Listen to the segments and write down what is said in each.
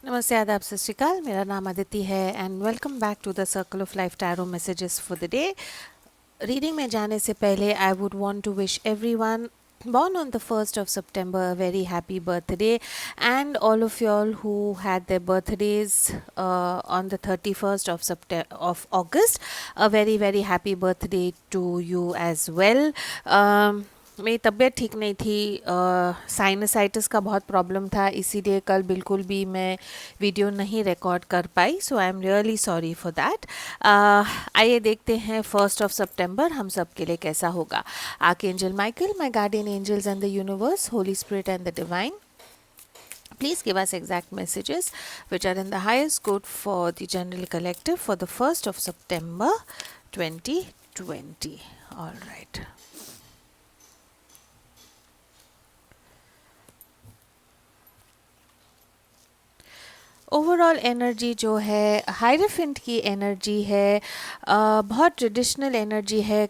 नमस्ते आदाब सत श्री अकाल मेरा नाम अदिति है and welcome back to the circle of life tarot messages for the day. Reading में जाने से पहले I would want to wish everyone born on the 1st of September a very happy birthday, and all of y'all who had their birthdays on the 31st of August, a very very happy birthday to you as well. मेरी तबीयत ठीक नहीं थी, sinusitis का बहुत problem था, इसीलिए कल बिल्कुल भी मैं वीडियो नहीं रिकॉर्ड कर पाई, so I am really sorry for that. आइए देखते हैं 1 हम सब के लिए कैसा होगा। Archangel Michael, my guardian angels and the universe, holy spirit and the divine, please give us exact messages which are in the highest good for the general collective for the 1st of September 2020. All right. Overall energy जो है हायरफेंट की energy है, बहुत traditional energy है।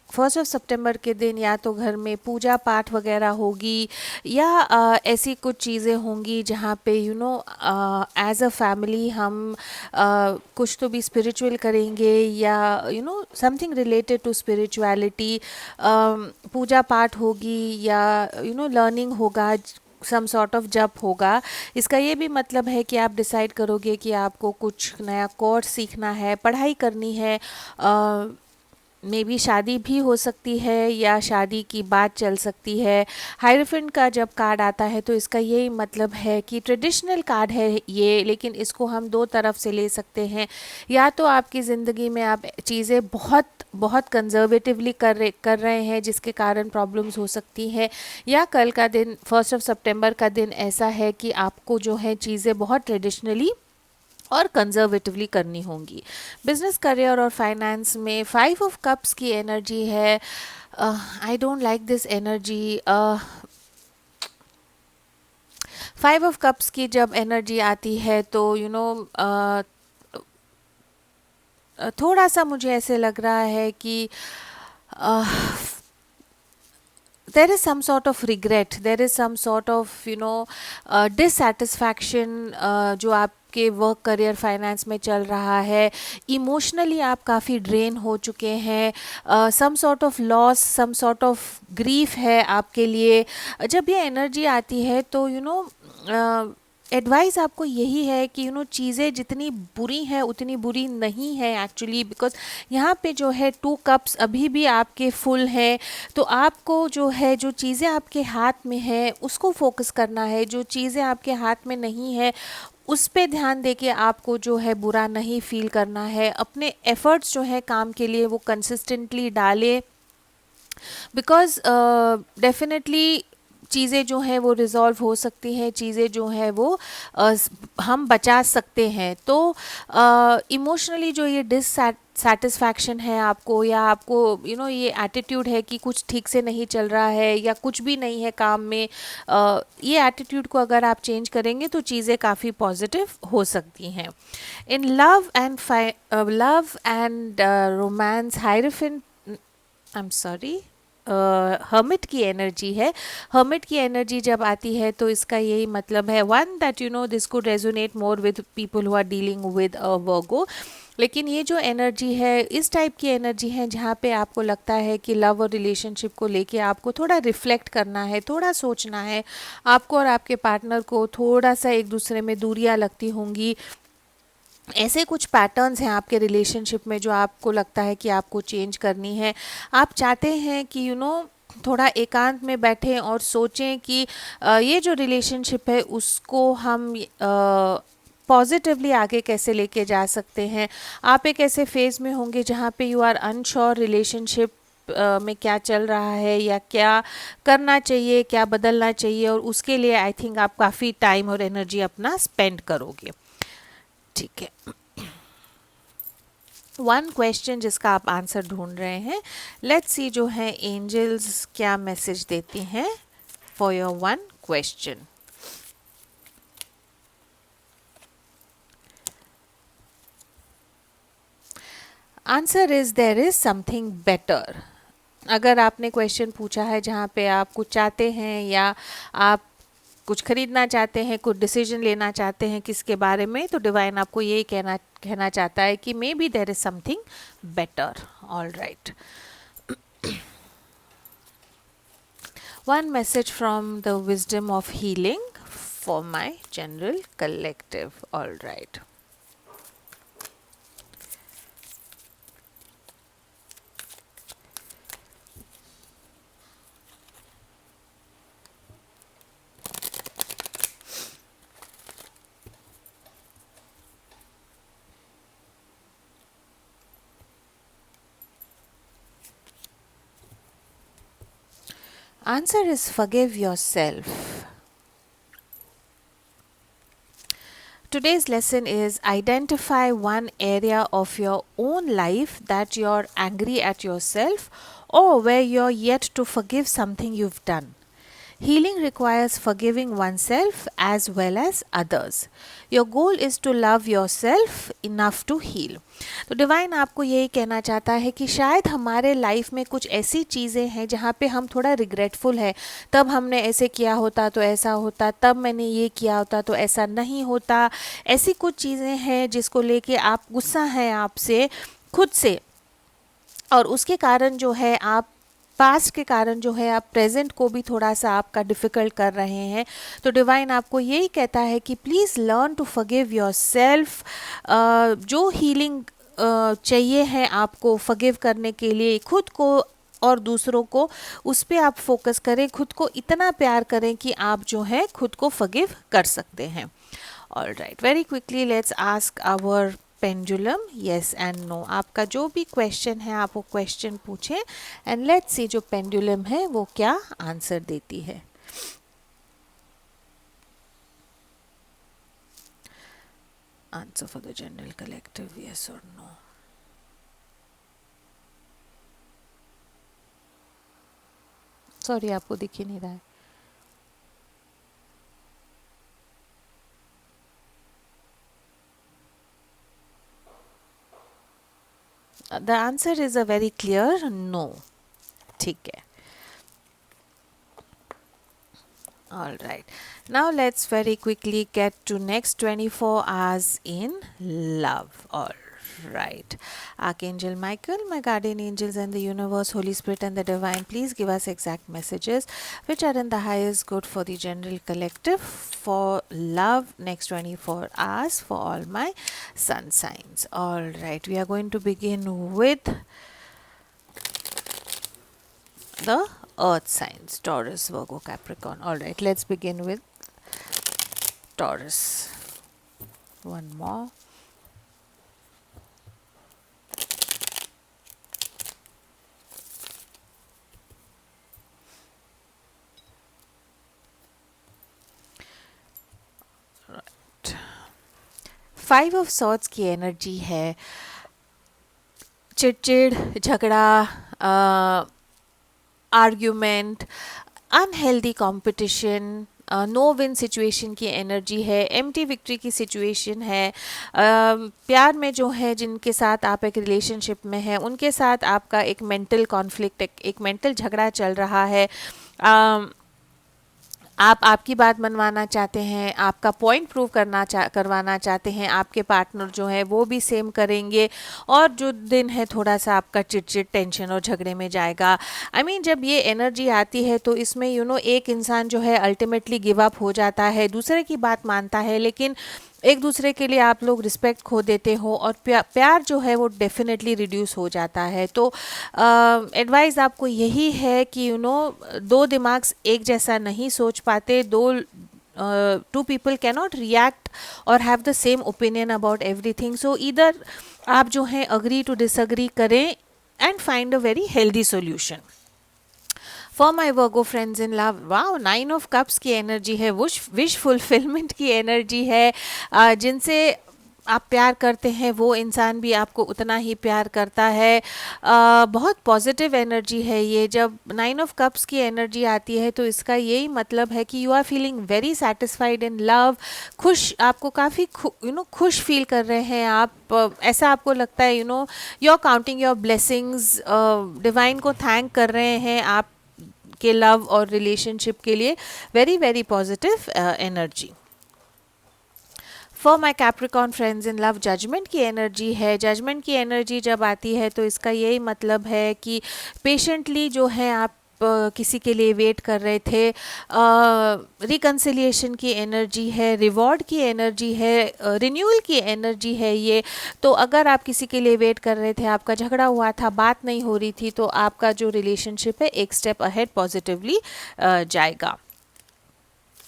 1 सितंबर के दिन या तो घर में पूजा पाठ वगैरह होगी या ऐसी कुछ चीज़ें होंगी जहाँ पे एज अ फैमिली हम कुछ तो भी स्पिरिचुअल करेंगे या समथिंग रिलेटेड टू स्पिरिचुअलिटी। पूजा पाठ होगी या लर्निंग होगा, सम सॉर्ट ऑफ जप होगा। इसका ये भी मतलब है कि आप डिसाइड करोगे कि आपको कुछ नया कोर्स सीखना है, पढ़ाई करनी है। मे बी शादी भी हो सकती है या शादी की बात चल सकती है। हायरफेंट का जब कार्ड आता है तो इसका यही मतलब है कि ट्रेडिशनल कार्ड है ये, लेकिन इसको हम दो तरफ से ले सकते हैं। या तो आपकी ज़िंदगी में आप चीज़ें बहुत बहुत कंजर्वेटिवली कर रहे हैं जिसके कारण प्रॉब्लम्स हो सकती हैं, या कल का दिन 1 सितंबर का दिन ऐसा है कि आपको जो है चीज़ें बहुत ट्रेडिशनली और कंजर्वेटिवली करनी होंगी। बिजनेस, करियर और फाइनेंस में 5 ऑफ कप्स की एनर्जी है। I don't like this energy. 5 of cups की जब एनर्जी आती है तो थोड़ा सा मुझे ऐसे लग रहा है कि there is some sort of regret, there is some sort of dissatisfaction जो आपके वर्क, करियर, फाइनेंस में चल रहा है। इमोशनली आप काफ़ी ड्रेन हो चुके हैं, some sort of loss, some sort of grief है आपके लिए। जब ये एनर्जी आती है तो एडवाइस आपको यही है कि चीज़ें जितनी बुरी हैं उतनी बुरी नहीं है एक्चुअली, बिकॉज यहाँ पे जो है 2 कप्स अभी भी आपके फुल हैं। तो आपको जो है जो चीज़ें आपके हाथ में है उसको फोकस करना है, जो चीज़ें आपके हाथ में नहीं है उस पे ध्यान दे के आपको जो है बुरा नहीं फील करना है। अपने एफर्ट्स जो है काम के लिए वो कंसिस्टेंटली डालें, बिकॉज डेफिनेटली चीज़ें जो हैं वो रिज़ॉल्व हो सकती हैं, चीज़ें जो हैं वो हम बचा सकते हैं। तो इमोशनली जो ये डिससेटिस्फैक्शन है आपको, या आपको ये एटीट्यूड है कि कुछ ठीक से नहीं चल रहा है या कुछ भी नहीं है काम में, ये एटीट्यूड को अगर आप चेंज करेंगे तो चीज़ें काफ़ी पॉजिटिव हो सकती हैं। In love and romance, hierophant, I am sorry, hermit की एनर्जी है। हर्मिट की एनर्जी जब आती है तो इसका यही मतलब है, one, that this could resonate more with people who are dealing with a Virgo. लेकिन ये जो एनर्जी है इस टाइप की एनर्जी है जहाँ पे आपको लगता है कि लव और रिलेशनशिप को लेके आपको थोड़ा रिफ्लेक्ट करना है, थोड़ा सोचना है। आपको और आपके पार्टनर को थोड़ा सा एक दूसरे में दूरियाँ लगती होंगी। ऐसे कुछ पैटर्न्स हैं आपके रिलेशनशिप में जो आपको लगता है कि आपको चेंज करनी है। आप चाहते हैं कि थोड़ा एकांत में बैठें और सोचें कि ये जो रिलेशनशिप है उसको हम पॉजिटिवली आगे कैसे लेके जा सकते हैं। आप एक ऐसे फेज़ में होंगे जहाँ पे यू आर अनश्योर रिलेशनशिप में क्या चल रहा है या क्या करना चाहिए, क्या बदलना चाहिए, और उसके लिए आई थिंक आप काफ़ी टाइम और एनर्जी अपना स्पेंड करोगे। ठीक है, वन क्वेश्चन जिसका आप आंसर ढूंढ रहे हैं, लेट्स सी जो है एंजल्स क्या मैसेज देती हैं for your one question. Answer is there is something better. अगर आपने क्वेश्चन पूछा है जहाँ पे आप कुछ चाहते हैं या आप कुछ खरीदना चाहते हैं, कुछ डिसीजन लेना चाहते हैं किसके बारे में, तो डिवाइन आपको यही कहना चाहता है कि maybe there is something better. All right. One message from the wisdom of healing for my general collective. All right. Answer is forgive yourself. Today's lesson is identify one area of your own life that you're angry at yourself or where you're yet to forgive something you've done. Healing requires forgiving oneself as well as others. Your goal is to love yourself enough to heal. तो divine आपको यही कहना चाहता है कि शायद हमारे life में कुछ ऐसी चीज़ें हैं जहाँ पे हम थोड़ा रिग्रेटफुल है, तब हमने ऐसे किया होता तो ऐसा होता, तब मैंने ये किया होता तो ऐसा नहीं होता. ऐसी कुछ चीज़ें हैं जिसको लेके आप गुस्सा हैं आपसे खुद से, और उसके कारण जो है आप पास्ट के कारण जो है आप प्रेजेंट को भी थोड़ा सा आपका डिफ़िकल्ट कर रहे हैं. तो डिवाइन आपको यही कहता है कि please learn to forgive yourself. जो हीलिंग चाहिए है आपको फॉरगिव करने के लिए खुद को और दूसरों को, उस पे आप फोकस करें. खुद को इतना प्यार करें कि आप जो है खुद को फॉरगिव कर सकते हैं. All right, very quickly let's ask our pendulum yes and no. आपका जो भी क्वेश्चन है आप वो क्वेश्चन पूछें एंड लेट्स सी जो पेंडुलम है वो क्या आंसर देती है. Answer for the general collective yes और नो. सॉरी आपको दिख ही नहीं रहा है. The answer is a very clear no. ठीक है. All right. Now let's very quickly get to next 24 hours in love. All right. Archangel Michael, my guardian angels and the universe, Holy Spirit and the divine, please give us exact messages which are in the highest good for the general collective for love next 24 hours for all my sun signs. All right. We are going to begin with the earth signs, Taurus, Virgo, Capricorn. All right, let's begin with Taurus. One more. Right. 5 of Swords की energy है. चिड़चिड़, झगड़ा, argument, unhealthy competition, no win situation की energy है. Empty victory की situation है. प्यार में जो है जिनके साथ आप एक रिलेशनशिप में हैं उनके साथ आपका एक मेंटल कॉन्फ्लिक्ट, एक मेंटल झगड़ा चल रहा है. आप आपकी बात मनवाना चाहते हैं, आपका पॉइंट प्रूव करवाना चाहते हैं. आपके पार्टनर जो है वो भी सेम करेंगे और जो दिन है थोड़ा सा आपका चिड़चिड़, टेंशन और झगड़े में जाएगा. आई मीन जब ये एनर्जी आती है तो इसमें एक इंसान जो है अल्टीमेटली गिव अप हो जाता है, दूसरे की बात मानता है, लेकिन एक दूसरे के लिए आप लोग रिस्पेक्ट खो देते हो और प्यार जो है वो डेफिनेटली रिड्यूस हो जाता है. तो एडवाइस आपको यही है कि दो दिमाग एक जैसा नहीं सोच पाते. Two people can not react और have the same opinion about everything. So either आप जो है अग्री टू डिसअग्री करें and find a very healthy solution. For my Virgo friends in love, wow, 9 of cups की energy है, wish fulfilment की energy है. जिनसे आप प्यार करते हैं वो इंसान भी आपको उतना ही प्यार करता है. बहुत पॉजिटिव एनर्जी है ये. जब 9 ऑफ कप्स की एनर्जी आती है तो इसका यही मतलब है कि you are feeling very satisfied in love. खुश, आपको काफ़ी खुश फील कर रहे हैं आप. ऐसा आपको लगता है you are counting your blessings, divine को थैंक कर रहे हैं आप आपके लव और रिलेशनशिप के लिए very very positive energy. For my Capricorn friends in love, judgement की एनर्जी है। जजमेंट की एनर्जी जब आती है तो इसका यही मतलब है कि पेशेंटली जो है आप किसी के लिए वेट कर रहे थे। रिकन्सिलिएशन की एनर्जी है, रिवॉर्ड की एनर्जी है, रिन्यूअल की एनर्जी है ये। तो अगर आप किसी के लिए वेट कर रहे थे, आपका झगड़ा हुआ था, बात नहीं हो रही थी, तो आपका जो रिलेशनशिप है एक स्टेप अहेड पॉजिटिवली जाएगा।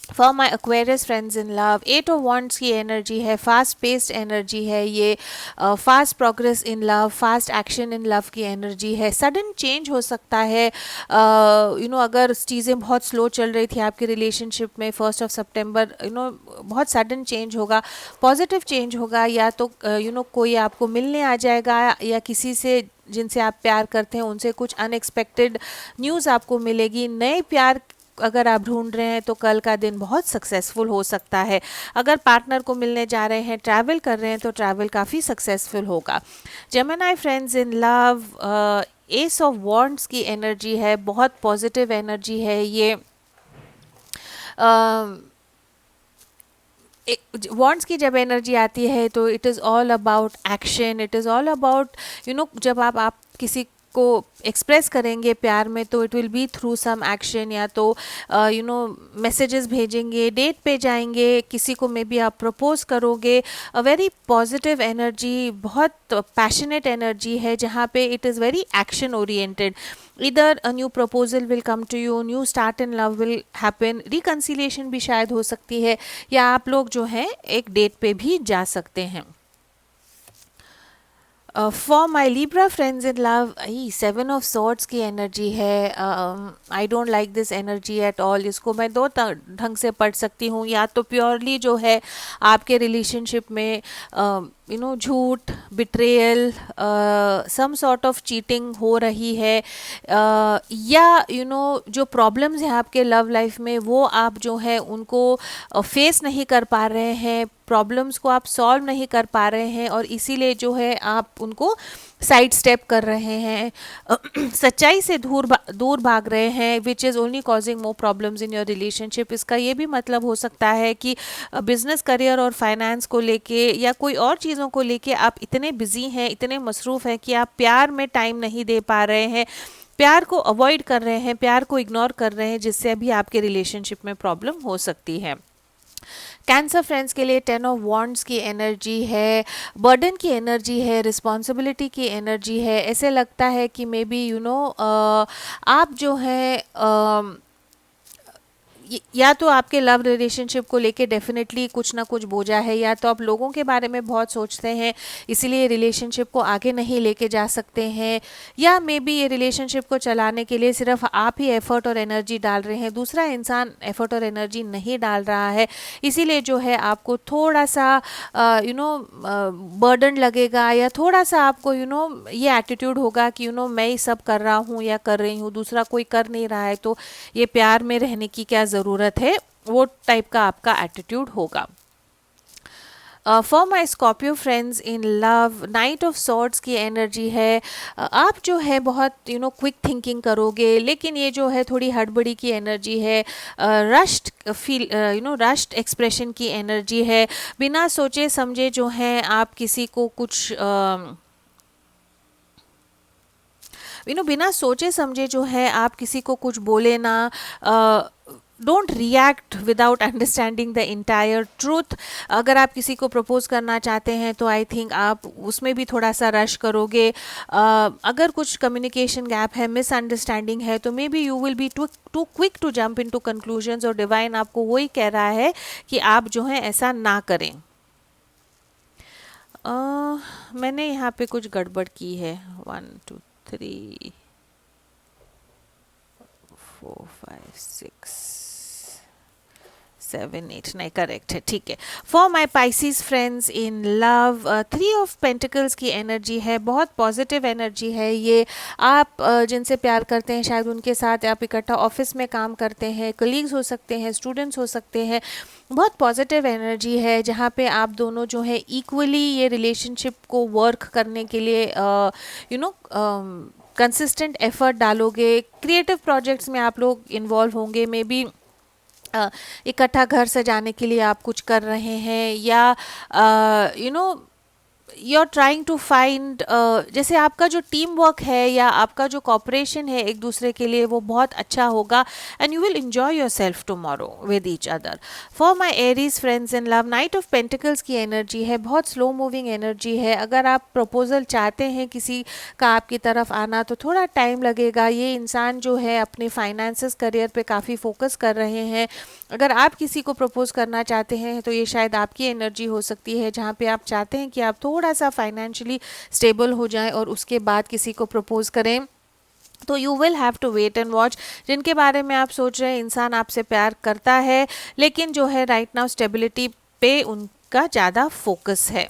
For my Aquarius friends in love, 8 of wands की एनर्जी है, फास्ट पेस्ड एनर्जी है ये, fast progress in love, fast action in love की एनर्जी है। सडन चेंज हो सकता है, अगर चीज़ें बहुत स्लो चल रही थी आपके रिलेशनशिप में, 1 सितंबर बहुत सडन चेंज होगा, पॉजिटिव चेंज होगा। या तो कोई आपको मिलने आ जाएगा, या किसी से जिनसे आप प्यार करते हैं उनसे कुछ अनएक्सपेक्टेड न्यूज़ आपको मिलेगी। नए प्यार अगर आप ढूंढ रहे हैं तो कल का दिन बहुत सक्सेसफुल हो सकता है। अगर पार्टनर को मिलने जा रहे हैं, ट्रैवल कर रहे हैं, तो ट्रैवल काफ़ी सक्सेसफुल होगा। Gemini friends in love, S of wands की एनर्जी है, बहुत पॉजिटिव एनर्जी है ये। वॉन्ड्स की जब एनर्जी आती है तो it is all about action, it is all about जब आप किसी को एक्सप्रेस करेंगे प्यार में, तो it will be through some action. या तो मैसेजेस भेजेंगे, डेट पे जाएंगे, किसी को मे बी आप प्रपोज करोगे। अ वेरी पॉजिटिव एनर्जी, बहुत पैशनेट एनर्जी है, जहाँ पे it is very action oriented. इधर a new proposal will come to you, new start in love will happen, reconciliation भी शायद हो सकती है, या आप लोग जो हैं एक डेट पे भी जा सकते हैं। For my Libra friends in love, 7 of swords की एनर्जी है। I don't like this energy at all. इसको मैं दो ढंग से पढ़ सकती हूँ, या तो प्योरली जो है आपके रिलेशनशिप में झूठ, betrayal, some sort of cheating हो रही है, या जो प्रॉब्लम्स हैं आपके लव लाइफ में वो आप जो है उनको फेस नहीं कर पा रहे हैं, प्रॉब्लम्स को आप सॉल्व नहीं कर पा रहे हैं, और इसीलिए जो है आप उनको साइड स्टेप कर रहे हैं, सच्चाई से दूर भाग रहे हैं, which is only causing more problems in your relationship. इसका ये भी मतलब हो सकता है कि बिजनेस, करियर और फाइनेंस को लेके या कोई और चीज़ों को लेके आप इतने बिजी हैं, इतने मसरूफ़ हैं कि आप प्यार में टाइम नहीं दे पा रहे हैं, प्यार को अवॉइड कर रहे हैं, प्यार को इग्नोर कर रहे हैं, जिससे अभी आपके रिलेशनशिप में प्रॉब्लम हो सकती है। कैंसर फ्रेंड्स के लिए 10 ऑफ वॉन्ड्स की एनर्जी है, बर्डन की एनर्जी है, रिस्पॉन्सिबिलिटी की एनर्जी है। ऐसे लगता है कि मे बी आप जो है या तो आपके लव रिलेशनशिप को लेके डेफिनेटली कुछ ना कुछ बोझा है, या तो आप लोगों के बारे में बहुत सोचते हैं इसीलिए रिलेशनशिप को आगे नहीं लेके जा सकते हैं, या मे बी ये रिलेशनशिप को चलाने के लिए सिर्फ आप ही एफर्ट और एनर्जी डाल रहे हैं, दूसरा इंसान एफर्ट और एनर्जी नहीं डाल रहा है, इसीलिए जो है आपको थोड़ा सा बर्डन लगेगा, या थोड़ा सा आपको ये एटीट्यूड होगा कि मैं ही सब कर रहा हूँ या कर रही हूँ, दूसरा कोई कर नहीं रहा है, तो ये प्यार में रहने की क्या ज़रूरत है, वो टाइप का आपका एटीट्यूड होगा। For my Scorpio friends in love, night of swords की एनर्जी है। आप जो है बहुत क्विक थिंकिंग करोगे, लेकिन ये जो है थोड़ी हड़बड़ी की एनर्जी है, रश्ड फील रश्ड एक्सप्रेशन की एनर्जी है। बिना सोचे समझे जो है आप किसी को कुछ बिना सोचे समझे जो है आप किसी को कुछ बोले ना, don't react without understanding the entire truth. अगर आप किसी को प्रपोज करना चाहते हैं तो आई थिंक आप उसमें भी थोड़ा सा रश करोगे। अगर कुछ कम्युनिकेशन गैप है, मिसअंडरस्टैंडिंग है, तो maybe you will be too quick to jump into conclusions, और डिवाइन आपको वही कह रहा है कि आप जो है ऐसा ना करें। मैंने यहाँ पे कुछ गड़बड़ की है। 1 2 3 4 5 6 7 8 नहीं, करेक्ट है, ठीक है। For my Pisces friends in love, 3 of pentacles की एनर्जी है, बहुत पॉजिटिव एनर्जी है ये। आप जिनसे प्यार करते हैं शायद उनके साथ आप इकट्ठा ऑफिस में काम करते हैं, कलीग्स हो सकते हैं, स्टूडेंट्स हो सकते हैं, बहुत पॉजिटिव एनर्जी है जहाँ पे आप दोनों जो है इक्वली ये रिलेशनशिप को वर्क करने के लिए कंसिस्टेंट एफर्ट डालोगे, क्रिएटिव प्रोजेक्ट्स में आप लोग इन्वॉल्व होंगे, मे बी इकट्ठा घर सजाने के लिए आप कुछ कर रहे हैं, या you know you are trying to find, जैसे आपका जो टीम वर्क है या आपका जो कॉपरेशन है एक दूसरे के लिए वो बहुत अच्छा होगा, and you will enjoy yourself tomorrow with each other. For my Aries friends in love, night of pentacles की एनर्जी है, बहुत स्लो मूविंग एनर्जी है. अगर आप प्रपोजल चाहते हैं किसी का आपकी तरफ आना तो थोड़ा टाइम लगेगा. ये इंसान जो है अपने फाइनेंसेस करियर पे काफ़ी फोकस कर रहे हैं. अगर आप किसी को प्रपोज करना चाहते हैं तो ये शायद आपकी एनर्जी हो सकती है, जहाँ पे आप चाहते हैं कि आप थोड़ा सा फाइनेंशियली स्टेबल हो जाएं और उसके बाद किसी को प्रपोज करें. तो you will have to wait and watch. जिनके बारे में आप सोच रहे हैं इंसान आपसे प्यार करता है, लेकिन जो है राइट नाउ स्टेबिलिटी पे उनका ज़्यादा फोकस है.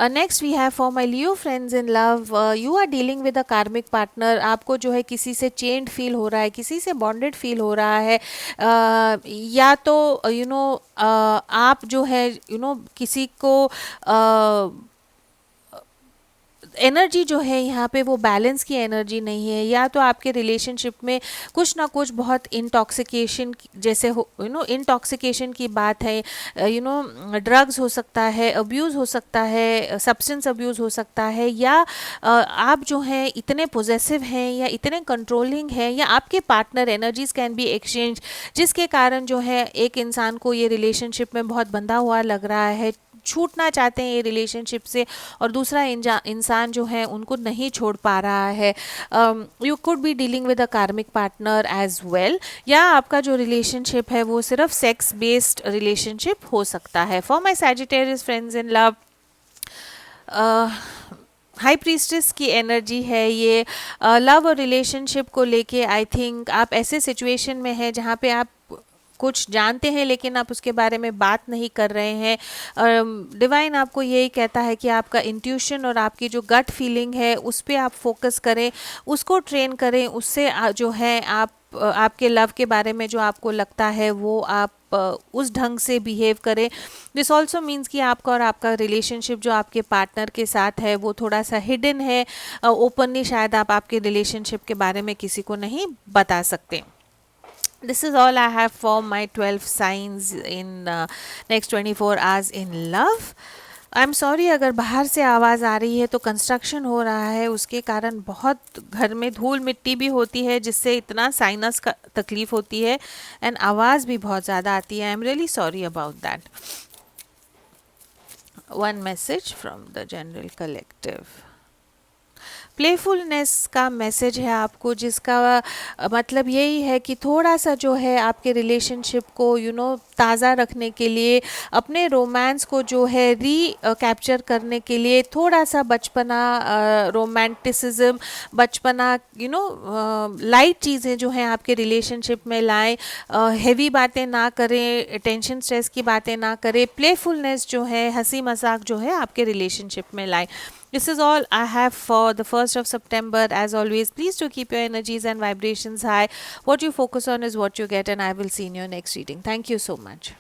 Next we have for my Leo friends in love, you are dealing with a karmic partner. आपको जो है किसी से चेंड फील हो रहा है, किसी से बॉन्डेड फील हो रहा है, या तो आप जो है किसी को एनर्जी जो है यहाँ पे वो बैलेंस की एनर्जी नहीं है, या तो आपके रिलेशनशिप में कुछ ना कुछ बहुत इंटॉक्सिकेशन जैसे हो इंटॉक्सिकेशन की बात है. ड्रग्स हो सकता है, अब्यूज़ हो सकता है, सब्सटेंस अब्यूज़ हो सकता है, या आप जो हैं इतने पोजेसिव हैं या इतने कंट्रोलिंग हैं, या आपके partner energies can be exchange, जिसके कारण जो है एक इंसान को ये रिलेशनशिप में बहुत बंधा हुआ लग रहा है, छूटना चाहते हैं ये रिलेशनशिप से, और दूसरा इंसान जो है उनको नहीं छोड़ पा रहा है. You could be dealing with a karmic partner as well, या आपका जो रिलेशनशिप है वो सिर्फ सेक्स बेस्ड रिलेशनशिप हो सकता है. For my Sagittarius friends in love, high priestess की एनर्जी है ये. लव और रिलेशनशिप को लेके आई थिंक आप ऐसे सिचुएशन में हैं जहाँ पे आप कुछ जानते हैं लेकिन आप उसके बारे में बात नहीं कर रहे हैं. डिवाइन आपको यही कहता है कि आपका इंट्यूशन और आपकी जो गट फीलिंग है उस पर आप फोकस करें, उसको ट्रेन करें, उससे जो है आप आपके लव के बारे में जो आपको लगता है वो आप उस ढंग से बिहेव करें. दिस ऑल्सो मीन्स कि आपका और आपका रिलेशनशिप जो आपके पार्टनर के साथ है वो थोड़ा सा हिडन है. ओपनली शायद आप आपके रिलेशनशिप के बारे में किसी को नहीं बता सकते. This is all I have for my 12 signs in next 24 hours in love. I'm sorry अगर बाहर से आवाज़ आ रही है तो कंस्ट्रक्शन हो रहा है, उसके कारण बहुत घर में धूल मिट्टी भी होती है जिससे इतना साइनस का तकलीफ़ होती है, एंड आवाज़ भी बहुत ज़्यादा आती है. आई am really sorry about that. One message from the general collective. Playfulness का मैसेज है आपको, जिसका मतलब यही है कि थोड़ा सा जो है आपके रिलेशनशिप को ताज़ा रखने के लिए, अपने रोमांस को जो है कैप्चर करने के लिए थोड़ा सा बचपना, रोमांटिसिज्म, बचपना, लाइट चीज़ें जो हैं आपके रिलेशनशिप में लाएं. हेवी बातें ना करें, टेंशन स्ट्रेस की बातें ना करें. प्लेफुलनेस जो है, हंसी मजाक जो है आपके रिलेशनशिप में लाएं. This is all I have for the 1st of September. As always, please do keep your energies and vibrations high. What you focus on is what you get, and I will see in your next reading. Thank you so much.